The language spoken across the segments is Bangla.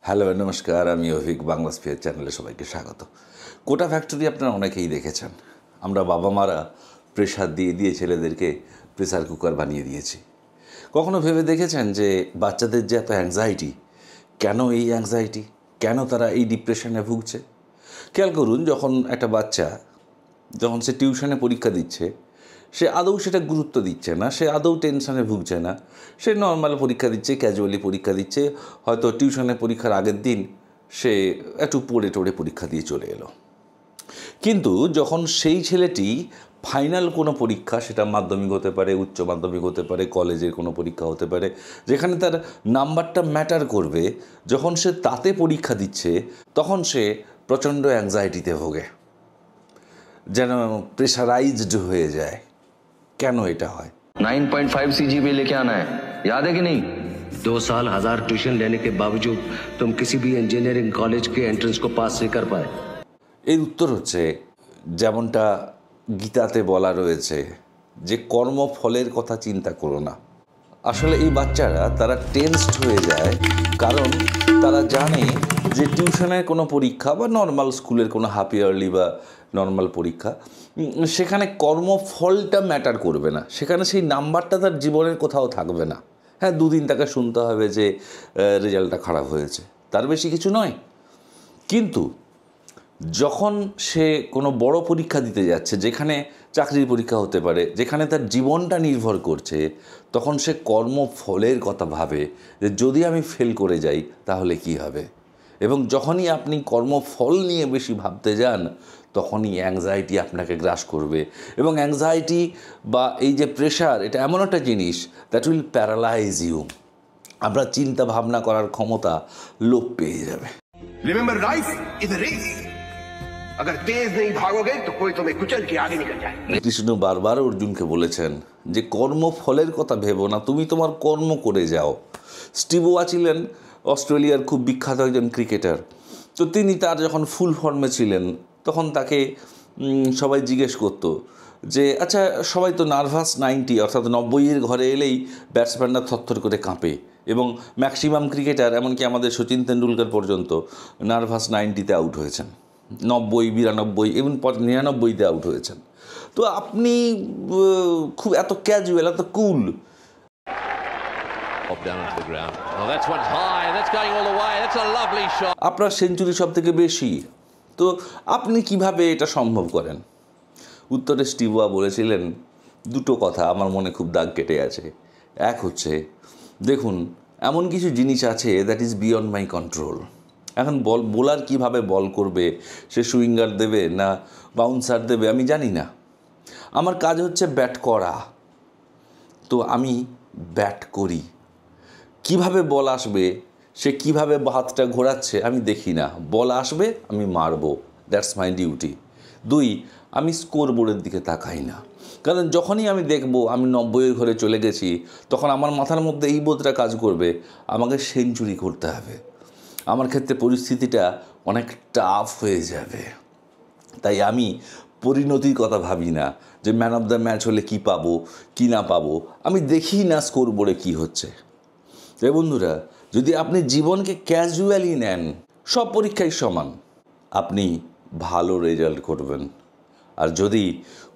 হ্যালো নমস্কার, আমি অভিক বাংলা স্পিয়ার চ্যানেলে সবাইকে স্বাগত। কোটা ফ্যাক্টরি আপনারা অনেকেই দেখেছেন। আমরা বাবা মারা প্রেশার দিয়ে দিয়ে ছেলেদেরকে প্রেসার কুকার বানিয়ে দিয়েছি। কখনো ভেবে দেখেছেন যে বাচ্চাদের যে এত অ্যাংজাইটি, কেন এই অ্যাংজাইটি, কেন তারা এই ডিপ্রেশনে ভুগছে? খেয়াল করুন, যখন একটা বাচ্চা যখন সে টিউশনে পরীক্ষা দিচ্ছে, সে আদৌ সেটা গুরুত্ব দিচ্ছে না, সে আদৌ টেনশনে ভুগছে না, সে নর্মাল পরীক্ষা দিচ্ছে, ক্যাজুয়ালি পরীক্ষা দিচ্ছে। হয়তো টিউশনে পরীক্ষার আগের দিন সে একটু পড়ে টড়ে পরীক্ষা দিয়ে চলে এলো। কিন্তু যখন সেই ছেলেটি ফাইনাল কোনো পরীক্ষা, সেটা মাধ্যমিক হতে পারে, উচ্চ মাধ্যমিক হতে পারে, কলেজের কোনো পরীক্ষা হতে পারে, যেখানে তার নাম্বারটা ম্যাটার করবে, যখন সে তাতে পরীক্ষা দিচ্ছে, তখন সে প্রচণ্ড অ্যাংজাইটিতে ভোগে, যেন প্রেশারাইজড হয়ে যায়। কেন এটা হয়? 9.5 CGPA लेके आना है, याद है कि नहीं? 2 साल 1000 ट्यूशन लेने के बावजूद तुम किसी भी इंजीनियरिंग कॉलेज के एंट्रेंस को पास नहीं कर पाए। এর উত্তর হচ্ছে, যেমনটা গীতাতে বলা রয়েছে যে কর্মফলের কথা চিন্তা করো না। আসলে এই বাচ্চারা তারা টেনসড হয়ে যায়, কারণ তারা জানে যে টিউশনের কোনো পরীক্ষা বা নর্মাল স্কুলের কোনো হাফ ইয়ারলি বা নর্মাল পরীক্ষা, সেখানে কর্মফলটা ম্যাটার করবে না, সেখানে সেই নাম্বারটা তার জীবনের কোথাও থাকবে না। হ্যাঁ, দুদিন তাকে শুনতে হবে যে রেজাল্টটা খারাপ হয়েছে, তার বেশি কিছু নয়। কিন্তু যখন সে কোনো বড় পরীক্ষা দিতে যাচ্ছে, যেখানে চাকরির পরীক্ষা হতে পারে, যেখানে তার জীবনটা নির্ভর করছে, তখন সে কর্মফলের কথা ভাবে যে যদি আমি ফেল করে যাই তাহলে কি হবে। এবং যখনই আপনি কর্মফল নিয়ে বেশি ভাবতে যান, তখনই অ্যাংজাইটি আপনাকে গ্রাস করবে। এবং অ্যাংজাইটি বা এই যে প্রেশার, এটা এমন একটা জিনিস দ্যাট উইল প্যারালাইজ ইউ। আপনার চিন্তা ভাবনা করার ক্ষমতা লোপ পেয়ে যাবে। Remember, life is a race. अगर तेज नहीं भागोगे तो कोई तुम्हें कुचल के आगे निकल जाए। কৃষ্ণ বারবার অর্জুনকে বলেছেন যে কর্মফলের কথা ভেবো না, তুমি তোমার কর্ম করে যাও। স্টিভ ওয়া ছিলেন অস্ট্রেলিয়ার খুব বিখ্যাত একজন ক্রিকেটার। তো তিনি তার যখন ফুল ফর্মে ছিলেন, তখন তাকে সবাই জিজ্ঞেস করতো যে আচ্ছা, সবাই তো নার্ভাস 90, অর্থাৎ 90-এর ঘরে এলেই ব্যাটসম্যানরা থরথর করে কাঁপে, এবং ম্যাক্সিমাম ক্রিকেটার, এমনকি আমাদের সচিন তেন্ডুলকর পর্যন্ত নার্ভাস 90-তে আউট হয়েছেন, 90, 92, এবং 99-তে আউট হয়েছেন। তো আপনি খুব এত ক্যাজুয়াল, এত কুল, আপনার সেঞ্চুরি সব থেকে বেশি, তো আপনি কিভাবে এটা সম্ভব করেন? উত্তরে স্টিভ ওয়া বলেছিলেন দুটো কথা আমার মনে খুব দাগ কেটে আছে। এক হচ্ছে, দেখুন, এমন কিছু জিনিস আছে that is beyond my control. এখন বোলার কিভাবে বল করবে, সে সুইঙ্গার দেবে না বাউন্সার দেবে, আমি জানি না। আমার কাজ হচ্ছে ব্যাট করা, তো আমি ব্যাট করি। কিভাবে বল আসবে, সে কিভাবে হাতটা ঘোরাচ্ছে আমি দেখি না, বল আসবে আমি মারবো, দ্যাটস মাই ডিউটি। 2, আমি স্কোর বোর্ডের দিকে তাকাই না, কারণ যখনই আমি দেখব আমি 90-এর ঘরে চলে গেছি, তখন আমার মাথার মধ্যে এই বোধটা কাজ করবে, আমাকে সেঞ্চুরি করতে হবে। আমার ক্ষেত্রে পরিস্থিতিটা অনেক টাফ হয়ে যাবে। তাই আমি পরিণতির কথা ভাবি না, যে ম্যান অফ দ্য ম্যাচ হলে কী পাবো কী না পাবো, আমি দেখি না স্কোর বোর্ডে কী হচ্ছে। তাই বন্ধুরা, যদি আপনি জীবনকে ক্যাজুয়ালি নেন, সব পরীক্ষাই সমান, আপনি ভালো রেজাল্ট করবেন। আর যদি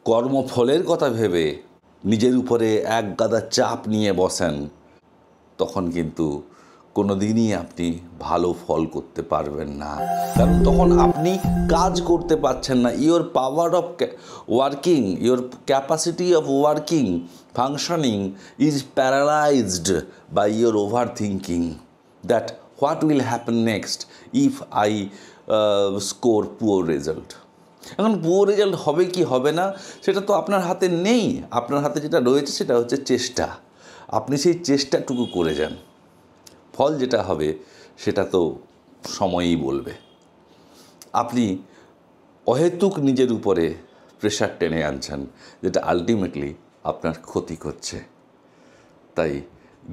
কর্মফলের কথা ভেবে নিজের উপরে এক গাদা চাপ নিয়ে বসেন, তখন কিন্তু কোনো দিনই আপনি ভালো ফল করতে পারবেন না, কারণ তখন আপনি কাজ করতে পারছেন না। Your power of working, your capacity of working, functioning is paralysed by your overthinking that what will happen next if I score poor result. এখন পুয়ার রেজাল্ট হবে কি হবে না সেটা তো আপনার হাতে নেই। আপনার হাতে যেটা রয়েছে সেটা হচ্ছে চেষ্টা। আপনি সেই চেষ্টাটুকু করে যান, ফল যেটা হবে সেটা তো সময়ই বলবে। আপনি অহেতুক নিজের উপরে প্রেশার টেনে আনছেন, যেটা আলটিমেটলি আপনার ক্ষতি করছে। তাই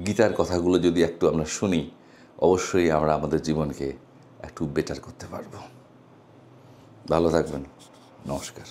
গীতার কথাগুলো যদি একটু আমরা শুনি, অবশ্যই আমরা আমাদের জীবনকে একটু বেটার করতে পারবো। ভালো থাকবেন, নমস্কার।